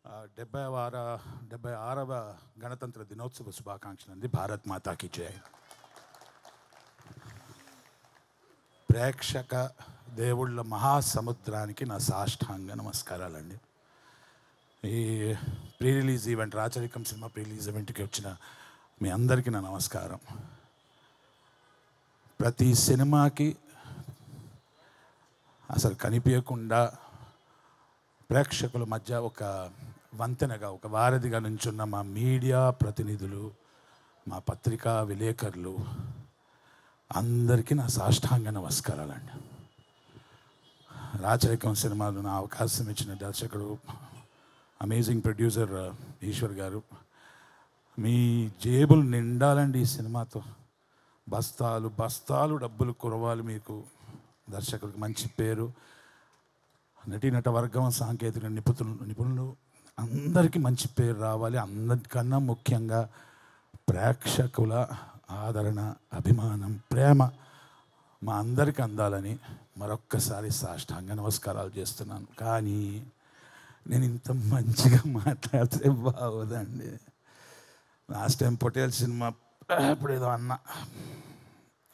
76వ గణతంత్ర దినోత్సవ శుభాకాంక్షలు అండి. భారత్ మాతాకి జై. ప్రేక్షక దేవుళ్ళ మహాసముద్రానికి నా సాష్టాంగ నమస్కారాలండి. ఈ pre release event, Racharikam cinema pre release ఈవెంట్కి వచ్చిన మీ అందరికీ నా నమస్కారం. ప్రతి సినిమాకి అసలు కనిపించకుండా ప్రేక్షకుల మధ్య ఒక వంతెనగా, ఒక వారధిగా నుంచున్న మా మీడియా ప్రతినిధులు, మా పత్రికా విలేకరులు అందరికీ నా సాష్టాంగ నమస్కారాలండి. రాచరికం సినిమాలో నా అవకాశం ఇచ్చిన దర్శకుడు, అమేజింగ్ ప్రొడ్యూసర్ ఈశ్వర్ గారు, మీ జేబులు నిండాలండి ఈ సినిమాతో. బస్తాలు బస్తాలు డబ్బులు కురవాలి మీకు. దర్శకులకు మంచి పేరు, నటీనట వర్గం, సాంకేతిక నిపుణులు అందరికీ మంచి పేరు రావాలి. అందరికన్నా ముఖ్యంగా ప్రేక్షకుల ఆదరణ, అభిమానం, ప్రేమ మా అందరికీ అందాలని మరొక్కసారి సాష్టాంగ నమస్కారాలు చేస్తున్నాను. కానీ నేను ఇంత మంచిగా మాట్లాడితే బాగోదండి. లాస్ట్ టైం పొటేల్ సినిమా ఇప్పుడు ఏదో అన్నా,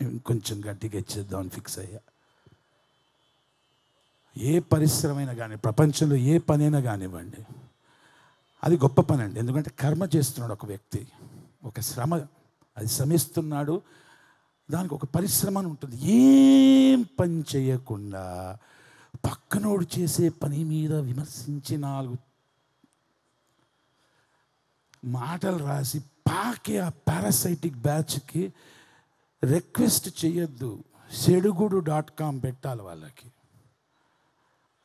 ఇంకొంచెం గట్టిగా ఇచ్చేద్దామని ఫిక్స్ అయ్యా. ఏ పరిశ్రమైనా కానీ, ప్రపంచంలో ఏ పనైనా కానివ్వండి, అది గొప్ప పని అండి. ఎందుకంటే కర్మ చేస్తున్నాడు ఒక వ్యక్తి, ఒక శ్రమ, అది శ్రమిస్తున్నాడు, దానికి ఒక పరిశ్రమ అని ఉంటుంది. ఏం పని చేయకుండా పక్కనోడు చేసే పని మీద విమర్శించి 4 మాటలు రాసి పాకే ఆ పారాసైటిక్ బ్యాచ్కి రిక్వెస్ట్ చేయొద్దు. సెడుగుడు.com పెట్టాలి వాళ్ళకి.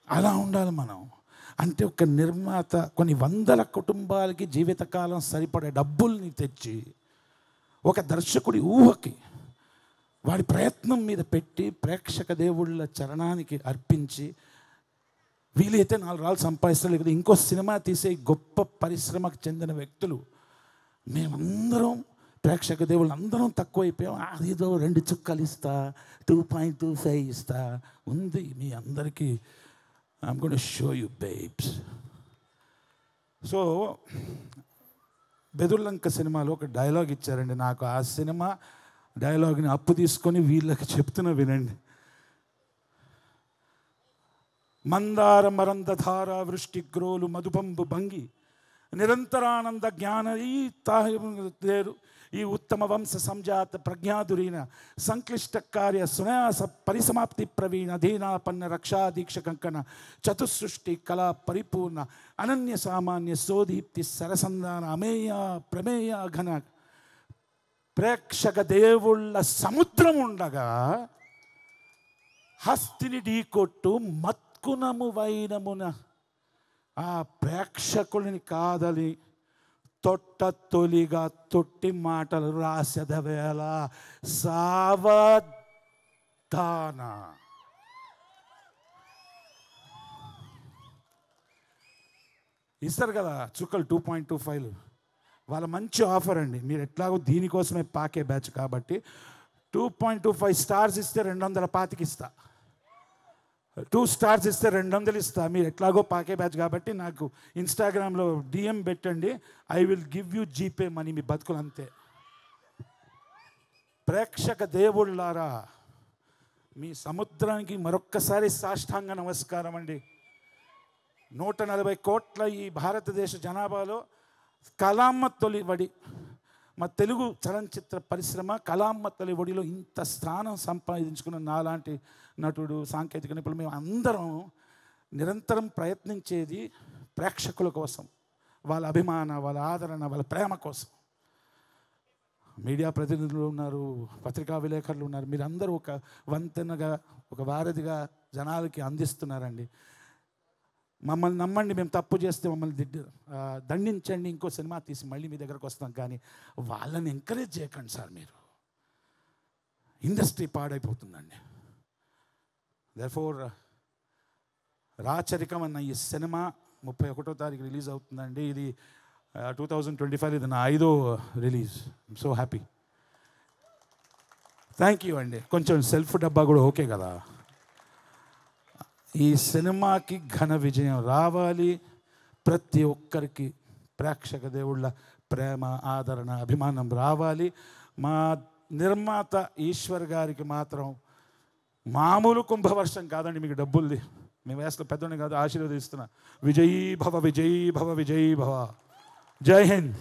అలా ఉండాలి మనం. అంటే ఒక నిర్మాత కొన్ని వందల కుటుంబాలకి జీవితకాలం సరిపడే డబ్బుల్ని తెచ్చి ఒక దర్శకుడి ఊహకి, వాడి ప్రయత్నం మీద పెట్టి ప్రేక్షక దేవుళ్ళ చరణానికి అర్పించి వీలైతే 4 రాళ్ళు సంపాదిస్తారు, లేకపోతే ఇంకో సినిమా తీసే గొప్ప పరిశ్రమకు చెందిన వ్యక్తులు మేమందరం, ప్రేక్షక దేవుళ్ళు అందరం తక్కువైపోయాం. అదేదో 2 చుక్కలు ఇస్తా, 2.25 ఇస్తా ఉంది. మీ అందరికీ I'm going to show you babes. So Bedurulanka సినిమాలో ఒక డైలాగ్ ఇచ్చారండి నాకు. ఆ సినిమా డైలాగ్ని అప్పు తీసుకొని వీళ్ళకి చెప్తున్నా వినండి. మందార మరందధార వృష్టి గ్రోలు మధుపంబు భంగి నిరంతరానంద జ్ఞాన ఈ తారు ఈ ఉత్తమ వంశ సంజాత ప్రజ్ఞాదురీన సంక్లిష్ట కార్య సునాయాస పరిసమాప్తి ప్రవీణ అధీనాపన్న రక్షాదీక్ష కంకణ చతుసృష్టి కళా పరిపూర్ణ అనన్య సామాన్య సోదీప్తి సరసంధాన అమేయ ప్రమేయ ఘన ప్రేక్షక దేవుళ్ళ సముద్రం ఉండగా హస్తిని ఢీకొట్టు మత్కునము వైనమున ఆ ప్రేక్షకుడిని కాదని తొలిగా తొట్టి మాటలు రాసెదవేళ సావధాన. ఇస్తారు కదా చుక్కలు 2.25. వాళ్ళ మంచి ఆఫర్ అండి. మీరు ఎట్లాగో దీనికోసమే పాకే బ్యాచ్ కాబట్టి 2.25 స్టార్స్ ఇస్తే 225 ఇస్తా, 2 స్టార్స్ ఇస్తే 200 ఇస్తా. మీరు ఎట్లాగో పాకే బ్యాచ్ కాబట్టి నాకు ఇన్స్టాగ్రామ్లో DM పెట్టండి. I will give you GPay money. మీ బతుకులు అంతే. ప్రేక్షక దేవుళ్ళారా, మీ సముద్రానికి మరొక్కసారి సాష్టాంగ నమస్కారం అండి. 140 కోట్ల ఈ భారతదేశ జనాభాలో కళామ్మ తొలివడి, మా తెలుగు చలనచిత్ర పరిశ్రమ కళామ్మ తొలివడిలో ఇంత స్థానం సంపాదించుకున్న నాలాంటి నటుడు, సాంకేతిక నిపుణులు మేము అందరం నిరంతరం ప్రయత్నించేది ప్రేక్షకుల కోసం, వాళ్ళ అభిమాన, వాళ్ళ ఆదరణ, వాళ్ళ ప్రేమ కోసం. మీడియా ప్రతినిధులు ఉన్నారు, పత్రికా విలేకరులు ఉన్నారు. మీరందరూ ఒక వంతెనగా, ఒక వారధిగా జనాలకి అందిస్తున్నారండి. మమ్మల్ని నమ్మండి. మేము తప్పు చేస్తే మమ్మల్ని దండించండి, ఇంకో సినిమా తీసి మళ్ళీ మీ దగ్గరకు వస్తాం. కానీ వాళ్ళని ఎంకరేజ్ చేయకండి సార్. మీరు ఇండస్ట్రీ పాడైపోతుందండి. దేర్ఫోర్ రాచరికం అన్న ఈ సినిమా 31వ తారీఖు రిలీజ్ అవుతుందండి. ఇది 2025. ఇది నా 5వ release. I'm so happy. Thank you అండి. కొంచెం సెల్ఫ్ డబ్బా కూడా ఓకే కదా. ఈ సినిమాకి ఘన విజయం రావాలి. ప్రతి ఒక్కరికి ప్రేక్షక దేవుళ్ళ ప్రేమ, ఆదరణ, అభిమానం రావాలి. మా నిర్మాత ఈశ్వర్ గారికి మాత్రం మామూలు కుంభవర్షం కాదండి, మీకు డబ్బుల్ది. మేము వేసిన పెద్దోని కాదు, ఆశీర్వదిస్తున్నా. విజయీ భవ, విజయీ భవ, విజయీ భవ. జై హింద్.